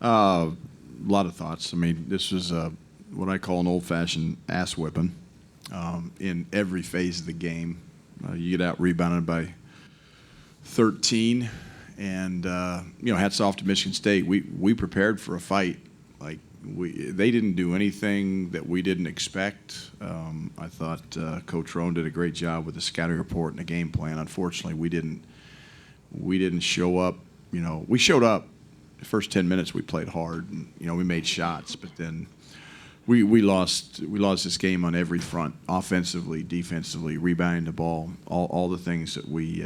A lot of thoughts. I mean, this was what I call an old-fashioned ass whipping in every phase of the game. You get out rebounded by 13, and hats off to Michigan State. We prepared for a fight. Like they didn't do anything that we didn't expect. I thought Coach Roan did a great job with the scouting report and the game plan. Unfortunately, we didn't show up. We showed up. The first 10 minutes we played hard, and we made shots, but then we lost this game on every front, offensively, defensively, rebounding the ball, all the things that we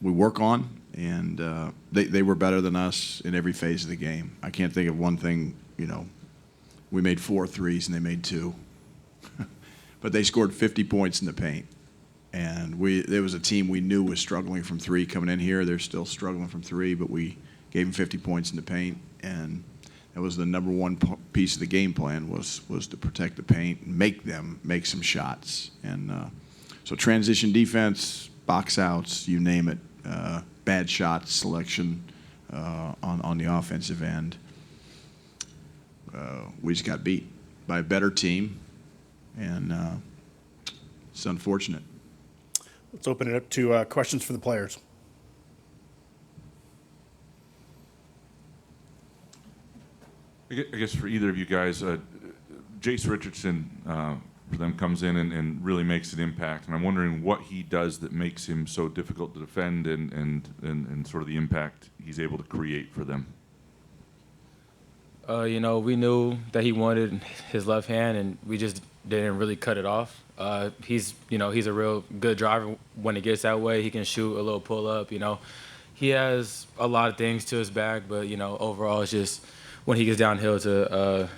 work on, and they were better than us in every phase of the game. I can't think of one thing. We made 4 threes and they made 2, but they scored 50 points in the paint. And there was a team we knew was struggling from 3 coming in here. They're still struggling from 3, but we gave them 50 points in the paint, and that was the number one piece of the game plan was to protect the paint and make them make some shots. And so transition defense, box outs, you name it, bad shot selection on the offensive end. We just got beat by a better team, and it's unfortunate. Let's open it up to questions for the players. I guess for either of you guys, Jace Richardson for them comes in and really makes an impact, and I'm wondering what he does that makes him so difficult to defend and sort of the impact he's able to create for them. We knew that he wanted his left hand, and we just didn't really cut it off. He's a real good driver when it gets that way. He can shoot a little pull up. He has a lot of things to his bag, but overall, it's just when he gets downhill to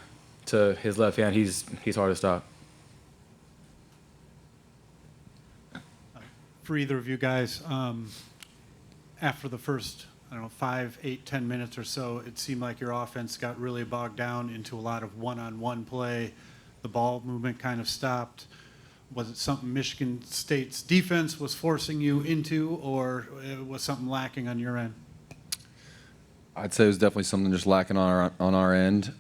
his left hand, he's hard to stop. For either of you guys, after the first 5, 8, 10 minutes or so, it seemed like your offense got really bogged down into a lot of one-on-one play. The ball movement kind of stopped. Was it something Michigan State's defense was forcing you into, or was something lacking on your end? I'd say it was definitely something just lacking on our end.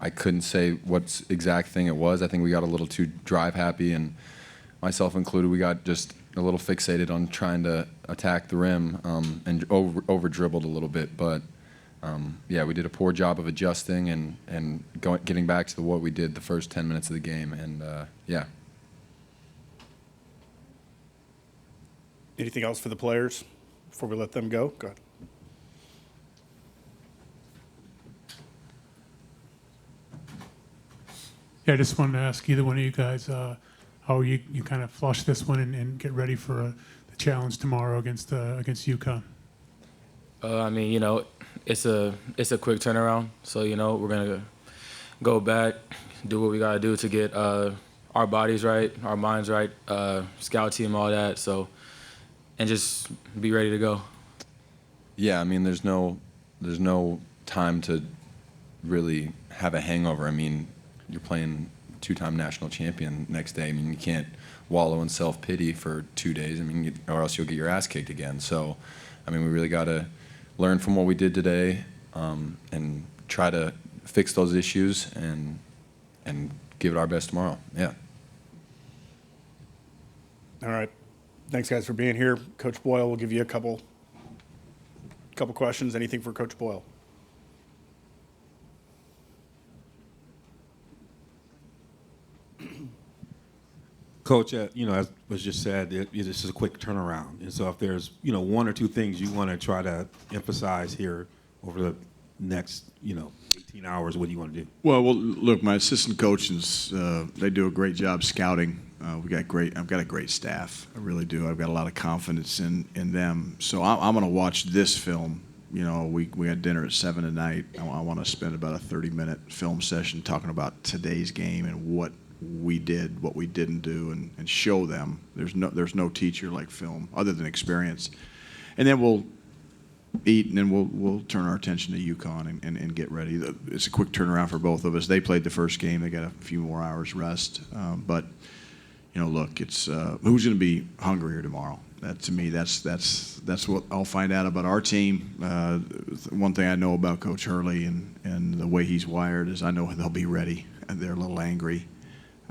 I couldn't say what exact thing it was. I think we got a little too drive happy, and myself included, we got just a little fixated on trying to attack the rim and over dribbled a little bit. But we did a poor job of adjusting and getting back to what we did the first 10 minutes of the game. And Anything else for the players before we let them go? Go ahead. Yeah, I just wanted to ask either one of you guys how you kind of flush this one and get ready for the challenge tomorrow against UConn. It's a quick turnaround. So we're gonna go back, do what we gotta do to get our bodies right, our minds right, scout team, all that. So, and just be ready to go. Yeah, there's no time to really have a hangover. You're playing 2-time national champion next day. You can't wallow in self-pity for 2 days. Or else you'll get your ass kicked again. So, we really got to learn from what we did today and try to fix those issues and give it our best tomorrow. Yeah. All right. Thanks, guys, for being here. Coach Boyle will give you a couple questions. Anything for Coach Boyle? Coach, as was just said, this is a quick turnaround. And so if there's, 1 or 2 things you want to try to emphasize here over the next, 18 hours, what do you want to do? Well, look, my assistant coaches, they do a great job scouting. I've got a great staff. I really do. I've got a lot of confidence in them. So I'm going to watch this film. We had dinner at 7 tonight. I want to spend about a 30-minute film session talking about today's game and what we did, what we didn't do, and show them. There's no teacher like film other than experience. And then we'll eat, and then we'll turn our attention to UConn and get ready. It's a quick turnaround for both of us. They played the first game. They got a few more hours rest. But look, it's who's going to be hungrier tomorrow. That to me, that's what I'll find out about our team. One thing I know about Coach Hurley and the way he's wired is I know they'll be ready. They're a little angry.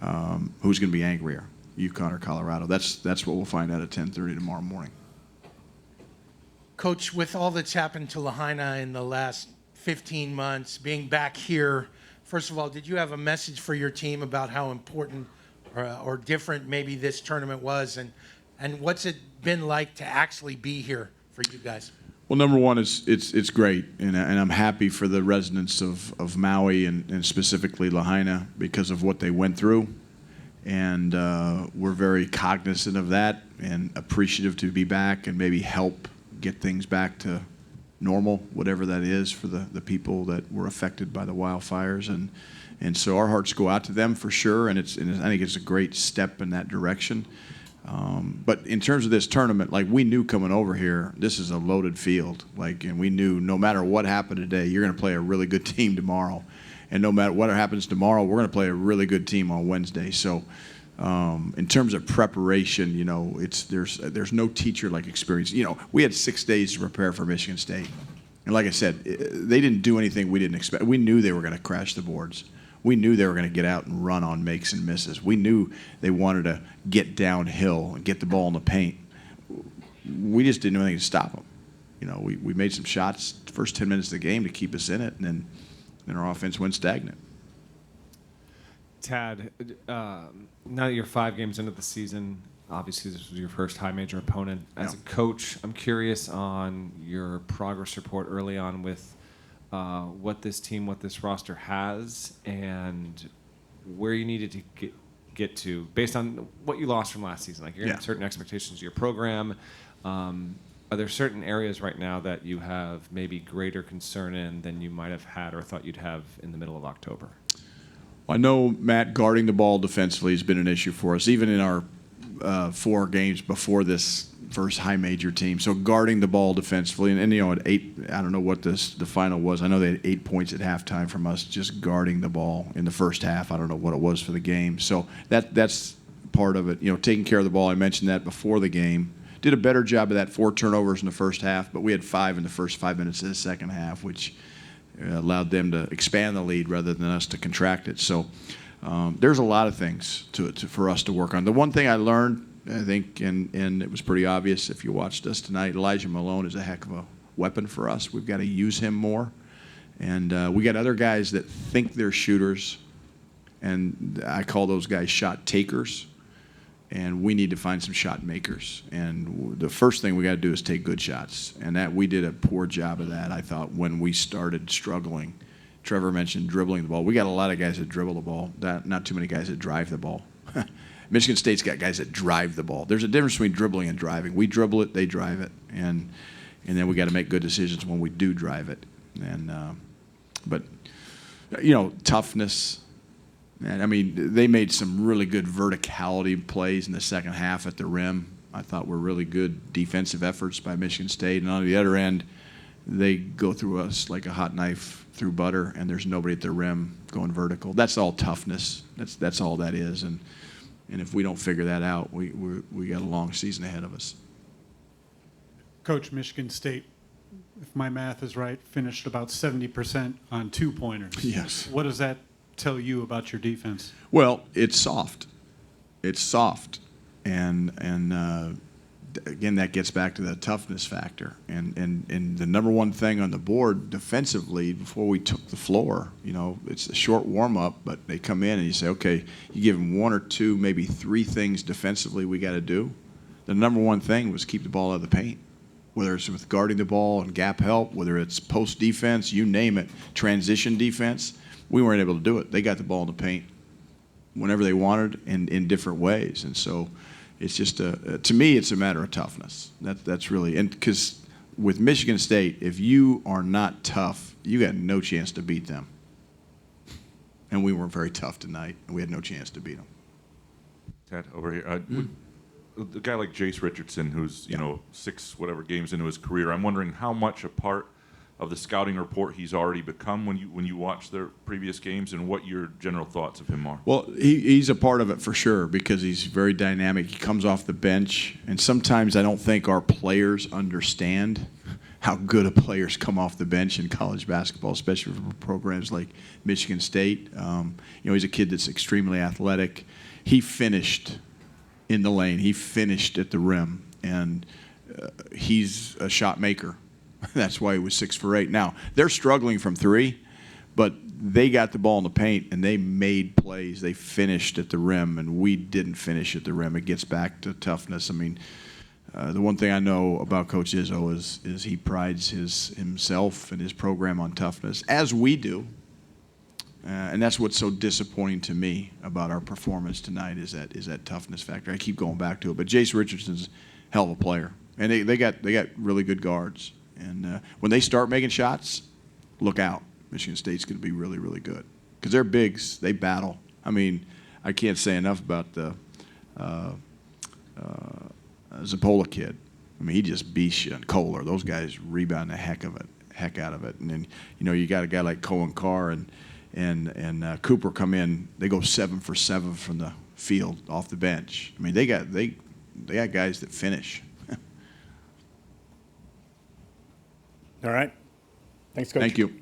Who's going to be angrier, UConn or Colorado? That's what we'll find out at 10:30 tomorrow morning. Coach, with all that's happened to Lahaina in the last 15 months, being back here, first of all, did you have a message for your team about how important or different maybe this tournament was, and what's it been like to actually be here for you guys? Well, number one is it's great, and I'm happy for the residents of Maui and specifically Lahaina because of what they went through, and we're very cognizant of that and appreciative to be back and maybe help get things back to normal, whatever that is for the people that were affected by the wildfires, and so our hearts go out to them for sure, and I think it's a great step in that direction. But in terms of this tournament, like we knew coming over here, this is a loaded field. And we knew no matter what happened today, you're going to play a really good team tomorrow, and no matter what happens tomorrow, we're going to play a really good team on Wednesday. So, in terms of preparation, there's no teacher like experience. We had 6 days to prepare for Michigan State, and like I said, they didn't do anything we didn't expect. We knew they were going to crash the boards. We knew they were going to get out and run on makes and misses. We knew they wanted to get downhill and get the ball in the paint. We just didn't do anything to stop them. We made some shots the first 10 minutes of the game to keep us in it, and then our offense went stagnant. Tad, now that you're 5 games into the season, obviously this was your first high major opponent. As a coach, I'm curious on your progress report early on with what this roster has, and where you needed to get to based on what you lost from last season. Like you're getting certain expectations of your program. Are there certain areas right now that you have maybe greater concern in than you might have had or thought you'd have in the middle of October? Well, I know, Matt, guarding the ball defensively has been an issue for us, even in our 4 games before this first high major team. So guarding the ball defensively, and at 8, I don't know what the final was. I know they had 8 points at halftime from us just guarding the ball in the first half. I don't know what it was for the game. So that's part of it. Taking care of the ball. I mentioned that before the game. Did a better job of that. 4 turnovers in the first half, but we had 5 in the first 5 minutes of the second half, which allowed them to expand the lead rather than us to contract it. So there's a lot of things for us to work on. The one thing I learned, I think, and it was pretty obvious if you watched us tonight, Elijah Malone is a heck of a weapon for us. We've got to use him more. And we got other guys that think they're shooters, and I call those guys shot takers. And we need to find some shot makers. And the first thing we got to do is take good shots. And that we did a poor job of that, I thought, when we started struggling. Trevor mentioned dribbling the ball. We got a lot of guys that dribble the ball, not too many guys that drive the ball. Michigan State's got guys that drive the ball. There's a difference between dribbling and driving. We dribble it, they drive it. And then we got to make good decisions when we do drive it. But toughness. And I mean, they made some really good verticality plays in the second half at the rim. I thought were really good defensive efforts by Michigan State. And on the other end, they go through us like a hot knife through butter, and there's nobody at the rim going vertical. That's all toughness. That's all that is. And if we don't figure that out, we got a long season ahead of us. Coach, Michigan State, if my math is right, finished about 70% on 2-pointers. Yes. What does that tell you about your defense? Well, it's soft. It's soft. And again, that gets back to the toughness factor. And the number one thing on the board defensively before we took the floor, it's a short warm-up, but they come in and you say, okay, you give them 1 or 2, maybe 3 things defensively we got to do. The number one thing was keep the ball out of the paint, whether it's with guarding the ball and gap help, whether it's post defense, you name it, transition defense. We weren't able to do it. They got the ball in the paint whenever they wanted in different ways. And so it's just, to me, it's a matter of toughness. That's really, and because with Michigan State, if you are not tough, you got no chance to beat them. And we weren't very tough tonight, and we had no chance to beat them. Ted, over here. A guy like Jace Richardson, who's 6 whatever games into his career, I'm wondering how much a part of the scouting report he's already become when you watch their previous games, and what your general thoughts of him are? Well, he's a part of it for sure because he's very dynamic. He comes off the bench, and sometimes I don't think our players understand how good a players come off the bench in college basketball, especially for programs like Michigan State. He's a kid that's extremely athletic. He finished in the lane. He finished at the rim, and he's a shot maker. That's why he was 6 for 8. Now, they're struggling from 3, but they got the ball in the paint, and they made plays. They finished at the rim, and we didn't finish at the rim. It gets back to toughness. I mean, the one thing I know about Coach Izzo is he prides himself and his program on toughness, as we do. And that's what's so disappointing to me about our performance tonight is that toughness factor. I keep going back to it, but Jace Richardson's a hell of a player, and they got really good guards. And when they start making shots, look out. Michigan State's going to be really, really good because they're bigs. They battle. I mean, I can't say enough about the Zapola kid. I mean, he just beats you. And Kohler, those guys rebound the heck out of it. And then you got a guy like Cohen Carr and Cooper come in. They go 7 for 7 from the field off the bench. I mean, they got guys that finish. All right. Thanks, Coach. Thank you.